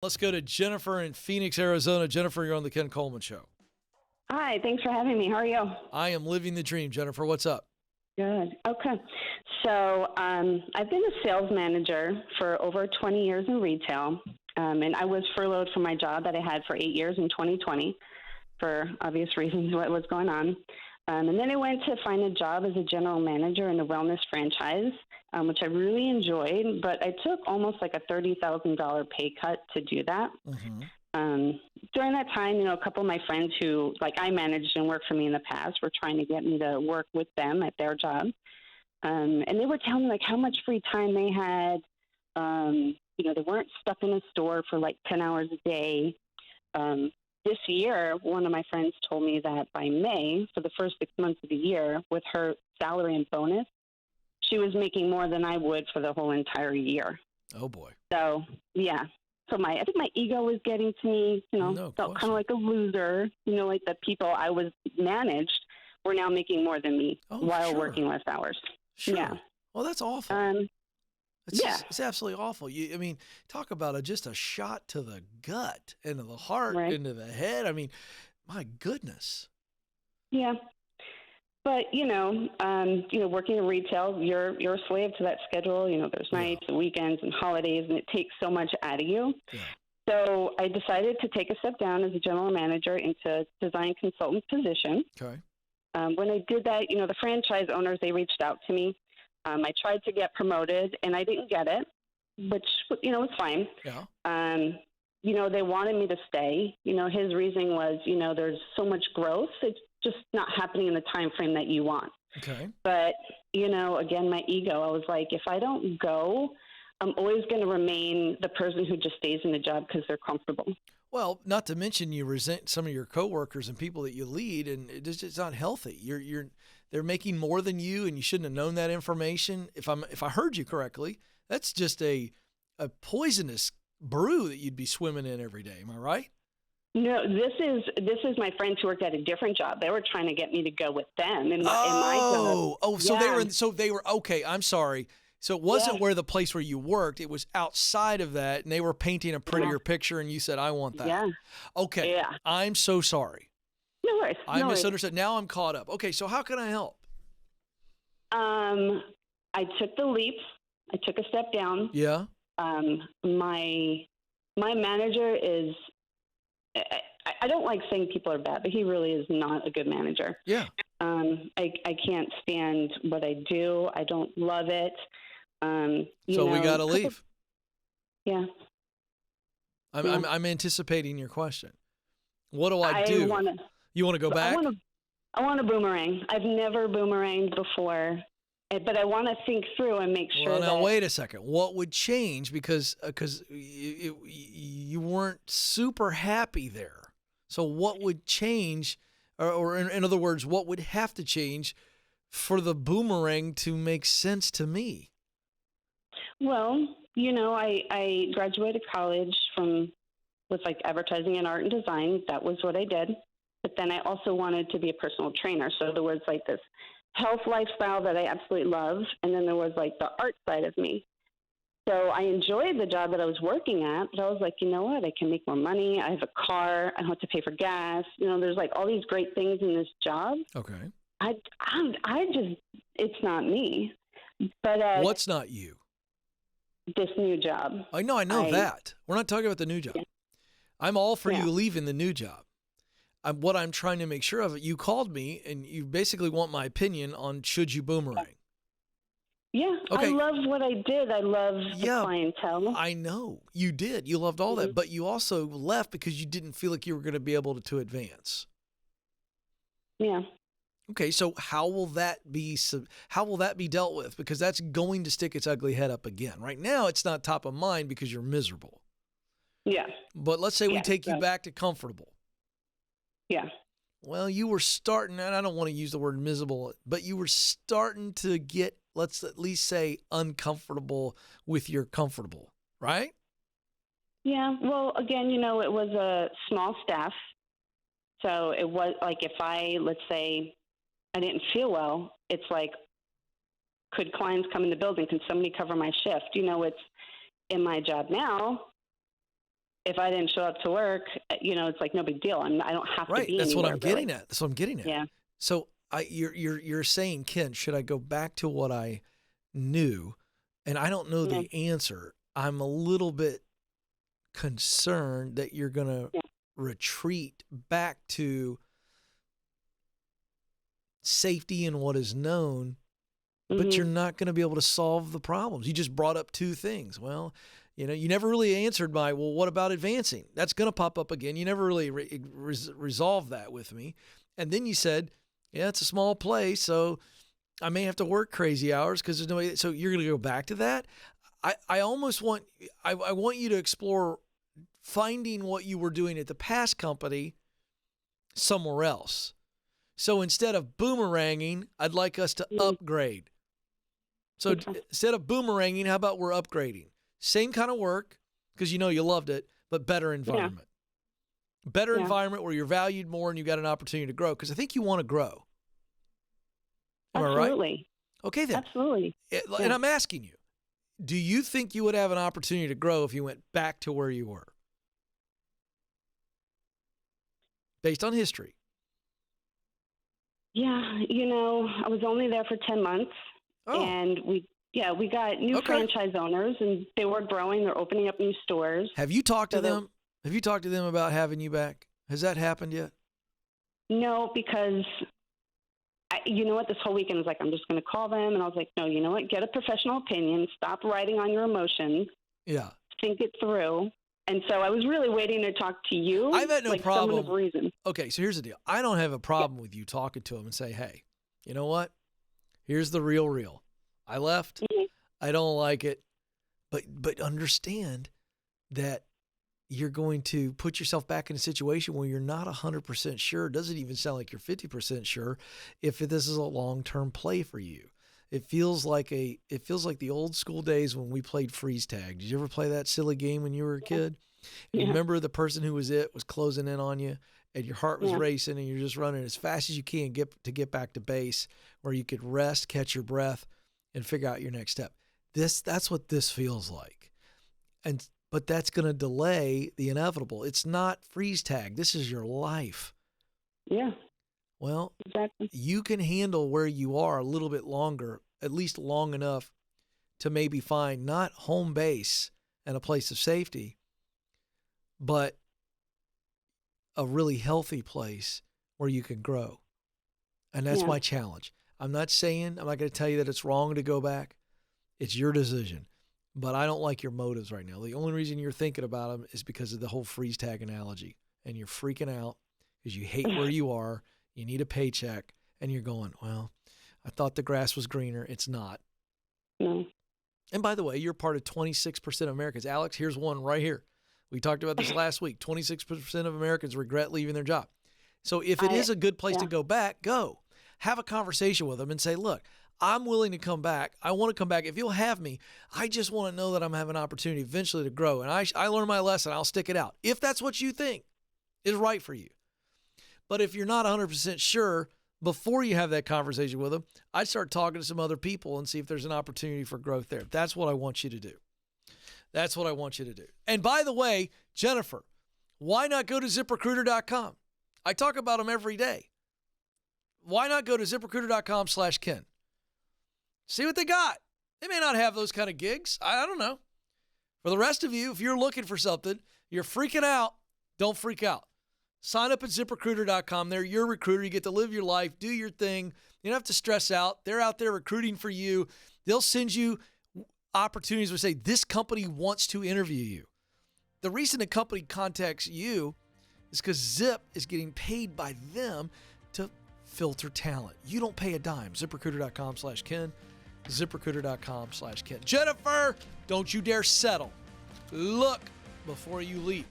Let's go to Jennifer in Phoenix, Arizona. Jennifer, you're on the Ken Coleman Show. Hi, thanks for having me. How are you? I am living the dream. Jennifer, what's up? Good. Okay. So I've been a sales manager for over 20 years in retail, and I was furloughed from my job that I had for 8 years in 2020 for obvious reasons what was going on. And then I went to find a job as a general manager in a wellness franchise, which I really enjoyed, but I took almost like a $30,000 pay cut to do that. Mm-hmm. During that time, a couple of my friends who, like, I managed and worked for me in the past were trying to get me to work with them at their job. And they were telling me, like, how much free time they had. They weren't stuck in a store for, like, 10 hours a day. This year, one of my friends told me that by May, for the first 6 months of the year, with her salary and bonus, she was making more than I would for the whole entire year. Oh, boy. So, yeah. So I think my ego was getting to me, felt kind of like a loser, like the people I was managed were now making more than me while working less hours. Sure. Yeah. Well, that's awful. Yeah. It's absolutely awful. Talk about just a shot to the gut, into the heart, right. into the head. I mean, my goodness. Yeah. But, working in retail, you're a slave to that schedule. There's nights and weekends and holidays, and it takes so much out of you. Yeah. So I decided to take a step down as a general manager into design consultant position. Okay. When I did that, the franchise owners, they reached out to me. I tried to get promoted, and I didn't get it, which, was fine. Yeah. They wanted me to stay. His reasoning was, there's so much growth. It's just not happening in the time frame that you want. Okay. But, again, my ego, I was like, if I don't go, I'm always going to remain the person who just stays in the job because they're comfortable. Well, not to mention you resent some of your coworkers and people that you lead, and it's not healthy. They're making more than you, and you shouldn't have known that information. If I heard you correctly, that's just a poisonous brew that you'd be swimming in every day. Am I right? No, this is my friends who worked at a different job. They were trying to get me to go with them in my job. So they were okay. I'm sorry. So it wasn't where the place where you worked. It was outside of that, and they were painting a prettier picture, and you said, "I want that." Yeah. Okay. Yeah. I'm so sorry. No worries. I misunderstood. Now I'm caught up. Okay, so how can I help? I took the leap. I took a step down. Yeah. My manager is. I don't like saying people are bad, but he really is not a good manager. Yeah. I can't stand what I do. I don't love it. So we got to leave. Yeah. I'm anticipating your question. What do I do? You want to go back? I want a boomerang. I've never boomeranged before, but I want to think through and make sure. Well, now wait a second. What would change because you weren't super happy there? So what would change, or in other words, what would have to change for the boomerang to make sense to me? Well, I graduated college with like advertising and art and design. That was what I did. But then I also wanted to be a personal trainer. So there was like this health lifestyle that I absolutely love. And then there was like the art side of me. So I enjoyed the job that I was working at, but I was like, you know what? I can make more money. I have a car. I don't have to pay for gas. There's like all these great things in this job. Okay. I just, it's not me. But what's not you? This new job. I know that. We're not talking about the new job. Yeah. I'm all for you leaving the new job. What I'm trying to make sure of, you called me and you basically want my opinion on should you boomerang. Yeah, okay. I love what I did. I love the clientele. I know. You did. You loved all that, but you also left because you didn't feel like you were going to be able to advance. Yeah. Okay, so how will that be dealt with? Because that's going to stick its ugly head up again. Right now, it's not top of mind because you're miserable. Yeah. But let's say we take you back to comfortable. Yeah. Well, you were starting, and I don't want to use the word miserable, but you were starting to get, let's at least say, uncomfortable with your comfortable, right? Yeah. Well, again, it was a small staff. So it was like if let's say I didn't feel well, it's like, could clients come in the building? Can somebody cover my shift? It's in my job now. if I didn't show up to work, it's like no big deal. I don't have to Right. be That's what anywhere, I'm getting really. at. That's what I'm getting at. Yeah. So you're saying, Ken, should I go back to what I knew? And I don't know Yeah. the answer. I'm a little bit concerned that you're going to retreat back to safety and what is known, but you're not going to be able to solve the problems. You just brought up two things. Well, you never really answered my, well, what about advancing? That's going to pop up again. You never really resolved that with me. And then you said, yeah, it's a small place, so I may have to work crazy hours because there's no way. So you're going to go back to that? I almost want, I want you to explore finding what you were doing at the past company somewhere else. So instead of boomeranging, I'd like us to upgrade. So instead of boomeranging, how about we're upgrading? Same kind of work, because you loved it, but better environment. Yeah. Better environment where you're valued more and you got an opportunity to grow, because I think you want to grow. Am I right? Absolutely. Okay, then. Absolutely. And I'm asking you, do you think you would have an opportunity to grow if you went back to where you were? Based on history. Yeah, I was only there for 10 months, and we got new franchise owners, and they were growing. They're opening up new stores. Have you talked to them? Have you talked to them about having you back? Has that happened yet? No, because this whole weekend was like, I'm just going to call them, and I was like, no, you know what? Get a professional opinion. Stop writing on your emotions. Yeah. Think it through. And so I was really waiting to talk to you. I've had no problem. For reason. Okay, so here's the deal. I don't have a problem with you talking to them and say, hey, you know what? Here's the real. I left. Mm-hmm. I don't like it. But understand that you're going to put yourself back in a situation where you're not 100% sure. It doesn't even sound like you're 50% sure if this is a long-term play for you. It feels like the old school days when we played freeze tag. Did you ever play that silly game when you were a kid? Yeah. You remember the person who was closing in on you, and your heart was racing, and you're just running as fast as you can get back to base where you could rest, catch your breath, and figure out your next step. That's what this feels like. But that's going to delay the inevitable. It's not freeze tag. This is your life. Yeah. Well, exactly. You can handle where you are a little bit longer, at least long enough to maybe find not home base and a place of safety, but a really healthy place where you can grow. And that's my challenge. I'm not going to tell you that it's wrong to go back. It's your decision. But I don't like your motives right now. The only reason you're thinking about them is because of the whole freeze tag analogy. And you're freaking out because you hate where you are. You need a paycheck, and you're going, well, I thought the grass was greener. It's not. No. And by the way, you're part of 26% of Americans. Alex, here's one right here. We talked about this last week. 26% of Americans regret leaving their job. So if it is a good place to go back, go. Have a conversation with them and say, look, I'm willing to come back. I want to come back. If you'll have me, I just want to know that I'm having an opportunity eventually to grow. And I learned my lesson. I'll stick it out. If that's what you think is right for you. But if you're not 100% sure, before you have that conversation with them, I'd start talking to some other people and see if there's an opportunity for growth there. That's what I want you to do. That's what I want you to do. And by the way, Jennifer, why not go to ZipRecruiter.com? I talk about them every day. Why not go to ZipRecruiter.com/Ken? See what they got. They may not have those kind of gigs. I don't know. For the rest of you, if you're looking for something, you're freaking out, don't freak out. Sign up at ZipRecruiter.com. They're your recruiter. You get to live your life, do your thing. You don't have to stress out. They're out there recruiting for you. They'll send you opportunities where say, this company wants to interview you. The reason a company contacts you is because Zip is getting paid by them to filter talent. You don't pay a dime. ZipRecruiter.com/Ken. ZipRecruiter.com/Ken. Jennifer, don't you dare settle. Look before you leap.